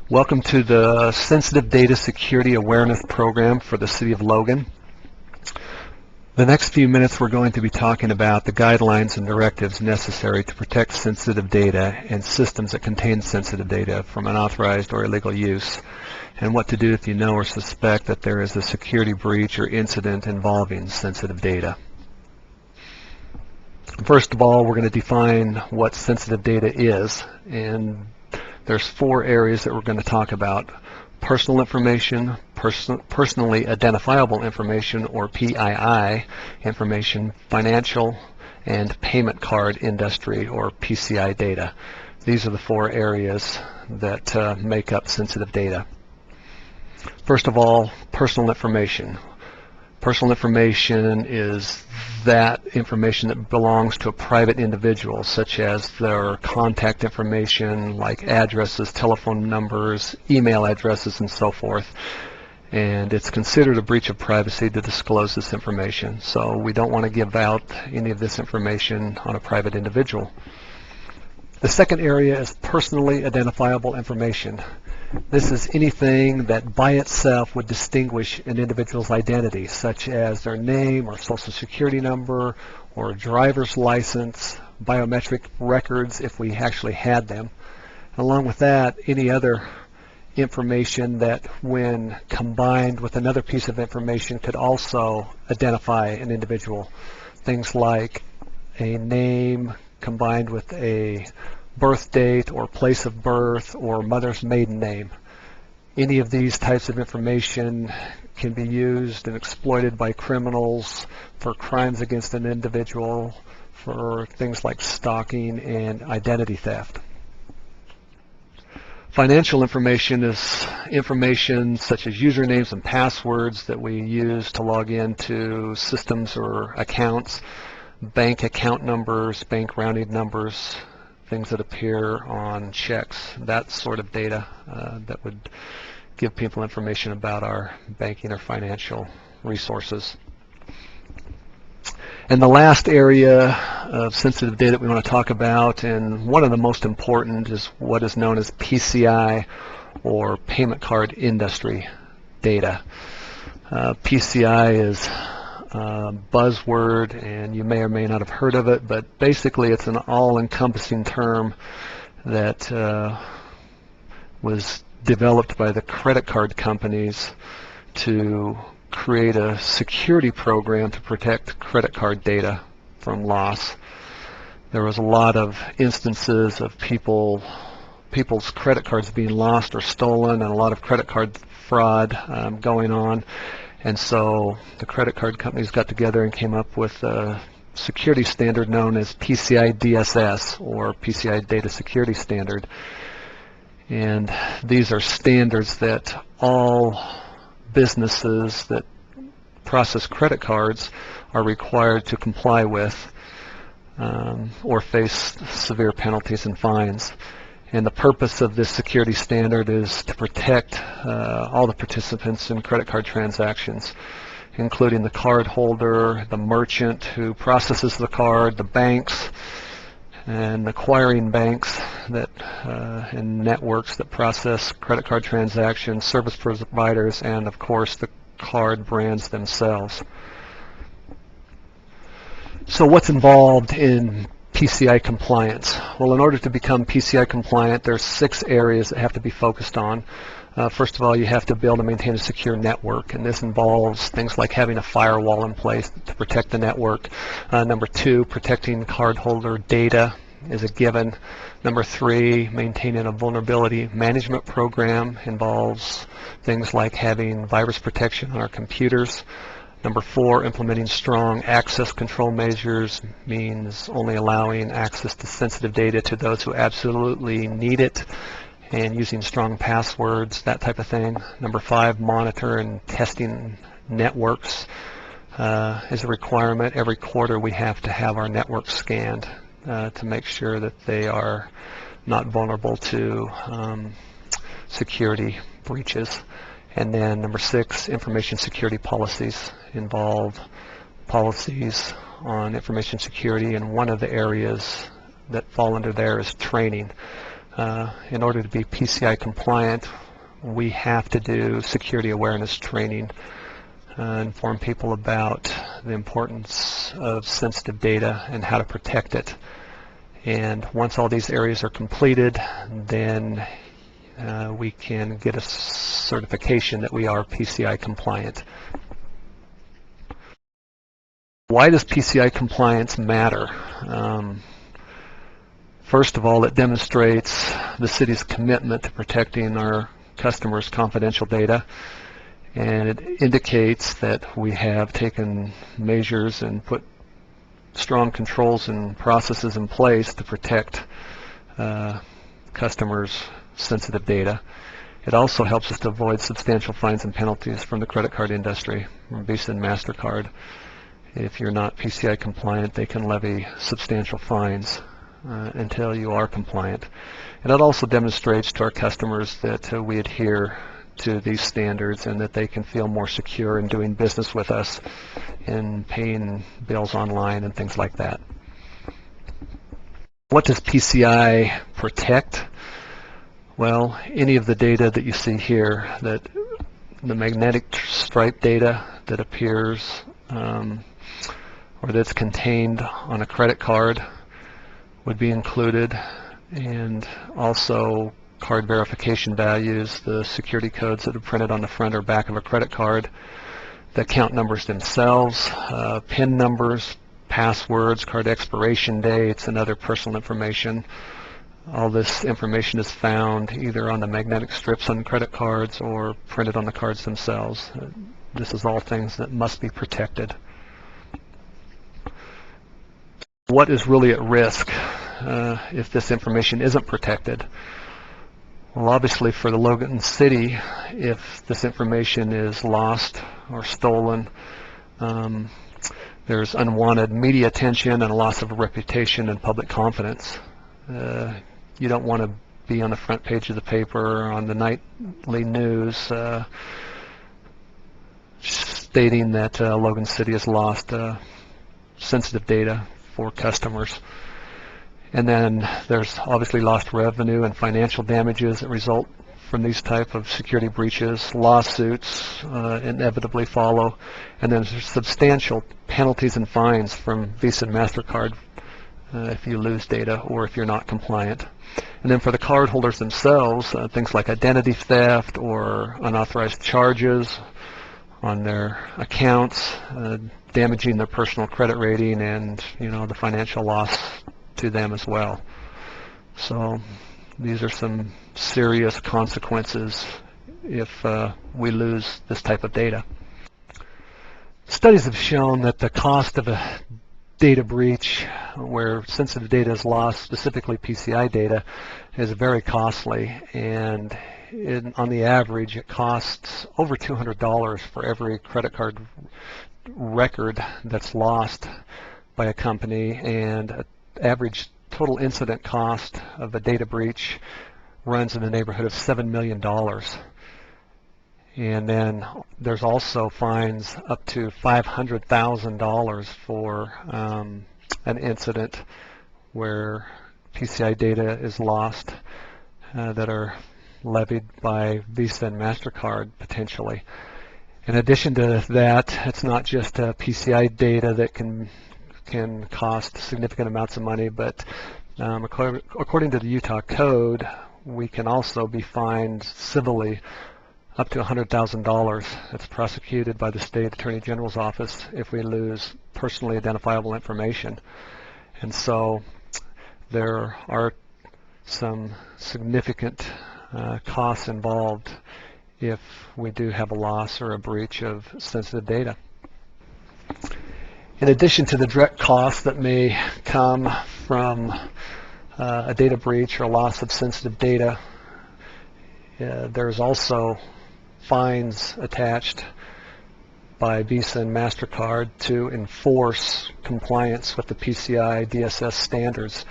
Welcome to the Sensitive Data Security Awareness Program for the City of Logan. The next few minutes we're going to be talking about the guidelines and directives necessary to protect sensitive data and systems that contain sensitive data from unauthorized or illegal use, and what to do if you know or suspect that there is a security breach or incident involving sensitive data. First of all, we're going to define what sensitive data is, and there's 4 areas that we're going to talk about: personal information, personally identifiable information, or PII information, financial, and payment card industry, or PCI data. These are the 4 areas that make up sensitive data. First of all, personal information. Personal information is that information that belongs to a private individual, such as their contact information like addresses, telephone numbers, email addresses, and so forth. And it's considered a breach of privacy to disclose this information. So we don't want to give out any of this information on a private individual. The second area is personally identifiable information. This is anything that by itself would distinguish an individual's identity, such as their name or social security number or driver's license, biometric records if we actually had them. Along with that, any other information that when combined with another piece of information could also identify an individual. Things like a name combined with a birth date or place of birth or mother's maiden name. Any of these types of information can be used and exploited by criminals for crimes against an individual, for things like stalking and identity theft. Financial information is information such as usernames and passwords that we use to log into systems or accounts, bank account numbers, bank routing numbers, things that appear on checks, that sort of data that would give people information about our banking or financial resources. And the last area of sensitive data that we want to talk about, and one of the most important, is what is known as PCI, or payment card industry data. PCI is buzzword, and you may or may not have heard of it, but basically it's an all-encompassing term that was developed by the credit card companies to create a security program to protect credit card data from loss. There was a lot of instances of people's credit cards being lost or stolen, and a lot of credit card fraud going on. And so the credit card companies got together and came up with a security standard known as PCI DSS, or PCI Data Security Standard. And these are standards that all businesses that process credit cards are required to comply with or face severe penalties and fines. And the purpose of this security standard is to protect all the participants in credit card transactions, including the card holder, the merchant who processes the card, the banks, and acquiring banks that and networks that process credit card transactions, service providers, and of course the card brands themselves. So what's involved in PCI compliance? Well, in order to become PCI compliant, there's 6 areas that have to be focused on. First of all, you have to build and maintain a secure network, and this involves things like having a firewall in place to protect the network. Number 2, protecting cardholder data is a given. Number 3, maintaining a vulnerability management program involves things like having virus protection on our computers. Number 4, implementing strong access control measures means only allowing access to sensitive data to those who absolutely need it, and using strong passwords, that type of thing. Number 5, monitor and testing networks is a requirement. Every quarter we have to have our network scanned to make sure that they are not vulnerable to security breaches. And then number 6, information security policies involve policies on information security, and one of the areas that fall under there is training. In order to be PCI compliant, we have to do security awareness training, inform people about the importance of sensitive data and how to protect it. And once all these areas are completed, then we can get a certification that we are PCI compliant. Why does PCI compliance matter? First of all, it demonstrates the city's commitment to protecting our customers' confidential data, and it indicates that we have taken measures and put strong controls and processes in place to protect customers' sensitive data. It also helps us to avoid substantial fines and penalties from the credit card industry, from Visa and MasterCard. If you're not PCI compliant, they can levy substantial fines until you are compliant. And it also demonstrates to our customers that we adhere to these standards and that they can feel more secure in doing business with us and paying bills online and things like that. What does PCI protect? Well, any of the data that you see here, that the magnetic stripe data that appears or that's contained on a credit card would be included, and also card verification values, the security codes that are printed on the front or back of a credit card, the account numbers themselves, PIN numbers, passwords, card expiration dates, and other personal information. All this information is found either on the magnetic strips on credit cards or printed on the cards themselves. This is all things that must be protected. What is really at risk if this information isn't protected? Well, obviously for the Logan City, if this information is lost or stolen, there's unwanted media attention and a loss of reputation and public confidence. You don't want to be on the front page of the paper or on the nightly news stating that Logan City has lost sensitive data for customers. And then there's obviously lost revenue and financial damages that result from these type of security breaches. Lawsuits inevitably follow, and then there's substantial penalties and fines from Visa and MasterCard if you lose data or if you're not compliant. And then for the cardholders themselves, things like identity theft or unauthorized charges on their accounts, damaging their personal credit rating, and the financial loss to them as well. So these are some serious consequences if we lose this type of data. Studies have shown that the cost of a data breach where sensitive data is lost, specifically PCI data, is very costly, and on the average it costs over $200 for every credit card record that's lost by a company, and an average total incident cost of a data breach runs in the neighborhood of $7 million. And then there's also fines up to $500,000 for an incident where PCI data is lost that are levied by Visa and MasterCard potentially. In addition to that, it's not just PCI data that can cost significant amounts of money, but according to the Utah Code, we can also be fined civilly up to $100,000. It's prosecuted by the State Attorney General's office if we lose personally identifiable information. And so there are some significant costs involved if we do have a loss or a breach of sensitive data. In addition to the direct costs that may come from a data breach or a loss of sensitive data, there's also fines attached by Visa and MasterCard to enforce compliance with the PCI DSS standards.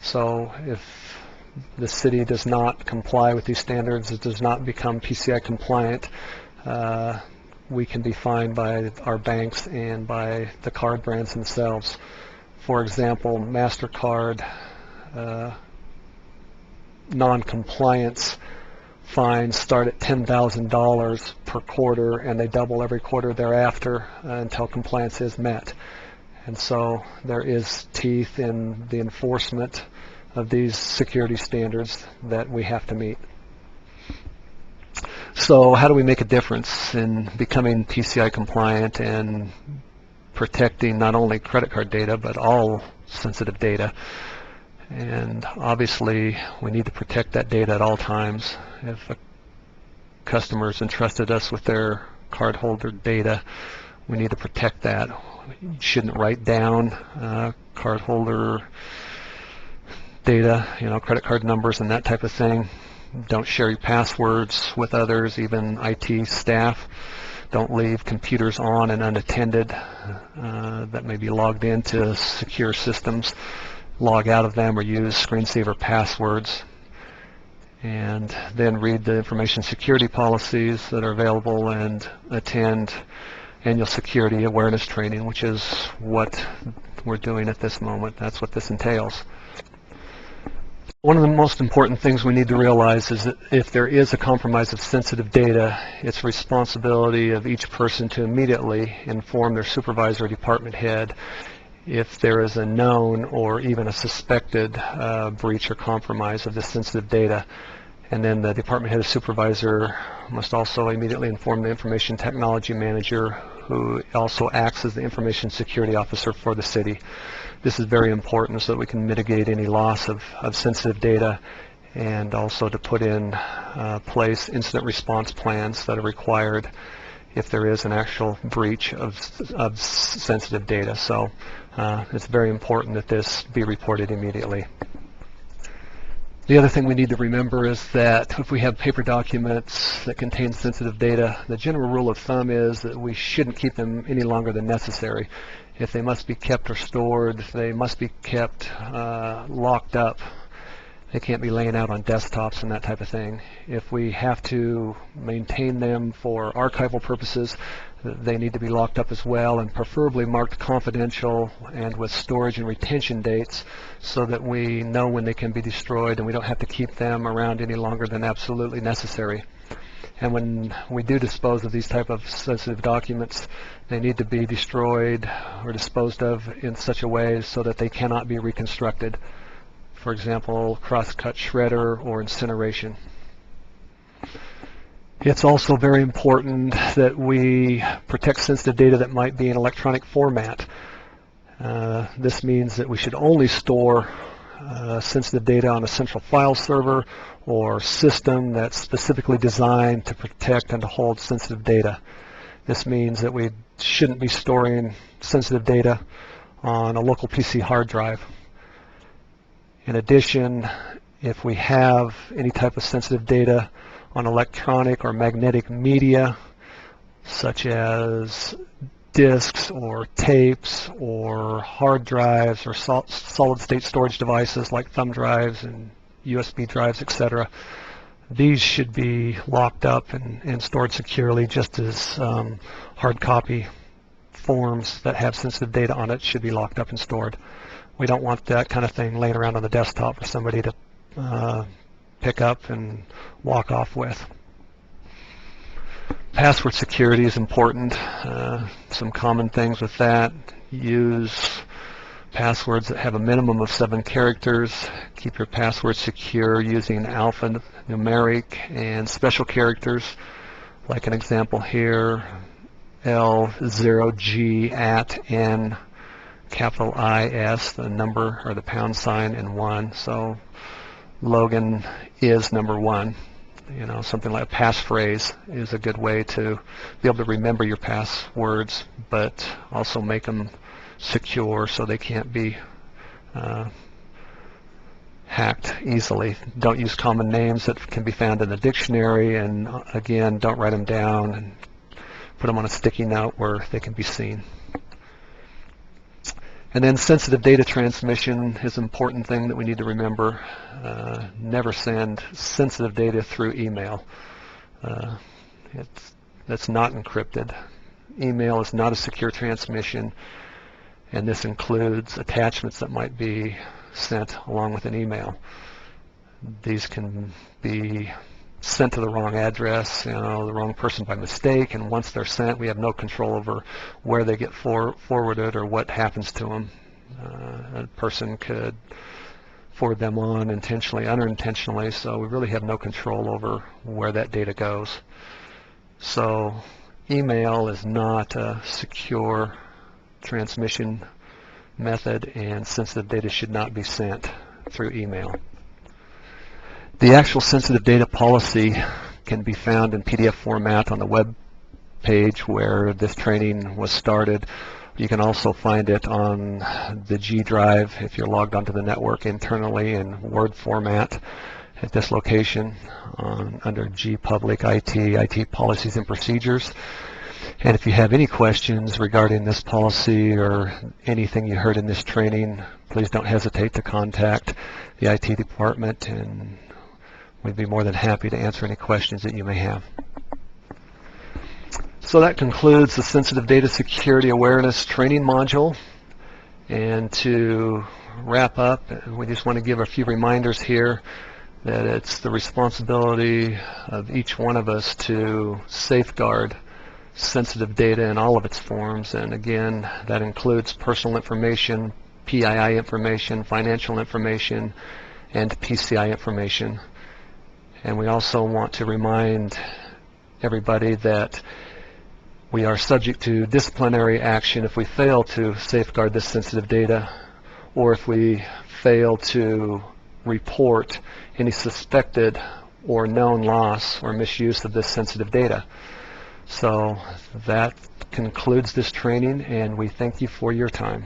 So if the city does not comply with these standards, it does not become PCI compliant, we can be fined by our banks and by the card brands themselves. For example, MasterCard non-compliance fines start at $10,000 per quarter, and they double every quarter thereafter until compliance is met. And so there is teeth in the enforcement of these security standards that we have to meet. So how do we make a difference in becoming PCI compliant and protecting not only credit card data but all sensitive data? And obviously we need to protect that data at all times. If a customer's entrusted us with their cardholder data, we need to protect that. You shouldn't write down cardholder data, credit card numbers and that type of thing. Don't share your passwords with others, even IT staff. Don't leave computers on and unattended that may be logged into secure systems. Log out of them or use screensaver passwords. And then read the information security policies that are available and attend annual security awareness training, which is what we're doing at this moment. That's what this entails. One of the most important things we need to realize is that if there is a compromise of sensitive data, it's responsibility of each person to immediately inform their supervisor or department head if there is a known or even a suspected breach or compromise of this sensitive data. And then the department head or supervisor must also immediately inform the information technology manager, who also acts as the information security officer for the city. This is very important so that we can mitigate any loss of sensitive data, and also to put in place incident response plans that are required if there is an actual breach of sensitive data. So it's very important that this be reported immediately. The other thing we need to remember is that if we have paper documents that contain sensitive data, the general rule of thumb is that we shouldn't keep them any longer than necessary. If they must be kept or stored, they must be kept locked up. They can't be laying out on desktops and that type of thing. If we have to maintain them for archival purposes, they need to be locked up as well, and preferably marked confidential and with storage and retention dates so that we know when they can be destroyed and we don't have to keep them around any longer than absolutely necessary. And when we do dispose of these type of sensitive documents, they need to be destroyed or disposed of in such a way so that they cannot be reconstructed. For example, cross-cut shredder or incineration. It's also very important that we protect sensitive data that might be in electronic format. This means that we should only store sensitive data on a central file server or system that's specifically designed to protect and to hold sensitive data. This means that we shouldn't be storing sensitive data on a local PC hard drive. In addition, if we have any type of sensitive data on electronic or magnetic media, such as disks or tapes or hard drives or solid-state storage devices like thumb drives and USB drives, etc., these should be locked up and stored securely, just as hard copy forms that have sensitive data on it should be locked up and stored. We don't want that kind of thing laying around on the desktop for somebody to pick up and walk off with. Password security is important. Some common things with that: use passwords that have a minimum of 7 characters. Keep your password secure using alphanumeric and special characters, like an example here, L0G at N, capital IS, the number or the pound sign, and 1. So Logan is number 1. Something like a passphrase is a good way to be able to remember your passwords, but also make them secure so they can't be hacked easily. Don't use common names that can be found in the dictionary, and again, don't write them down and put them on a sticky note where they can be seen. And then sensitive data transmission is an important thing that we need to remember. Never send sensitive data through email. That's not encrypted. Email is not a secure transmission, and this includes attachments that might be sent along with an email. These can be sent to the wrong address, the wrong person by mistake, and once they're sent, we have no control over where they get forwarded or what happens to them. A person could forward them on intentionally, unintentionally, so we really have no control over where that data goes. So email is not a secure transmission method, and sensitive data should not be sent through email. The actual sensitive data policy can be found in PDF format on the web page where this training was started. You can also find it on the G Drive if you're logged onto the network internally in Word format at this location under G Public IT Policies and Procedures. And if you have any questions regarding this policy or anything you heard in this training, please don't hesitate to contact the IT department, and we'd be more than happy to answer any questions that you may have. So that concludes the Sensitive Data Security Awareness training module. And to wrap up, we just want to give a few reminders here that it's the responsibility of each one of us to safeguard sensitive data in all of its forms. And again, that includes personal information, PII information, financial information, and PCI information. And we also want to remind everybody that we are subject to disciplinary action if we fail to safeguard this sensitive data, or if we fail to report any suspected or known loss or misuse of this sensitive data. So that concludes this training, and we thank you for your time.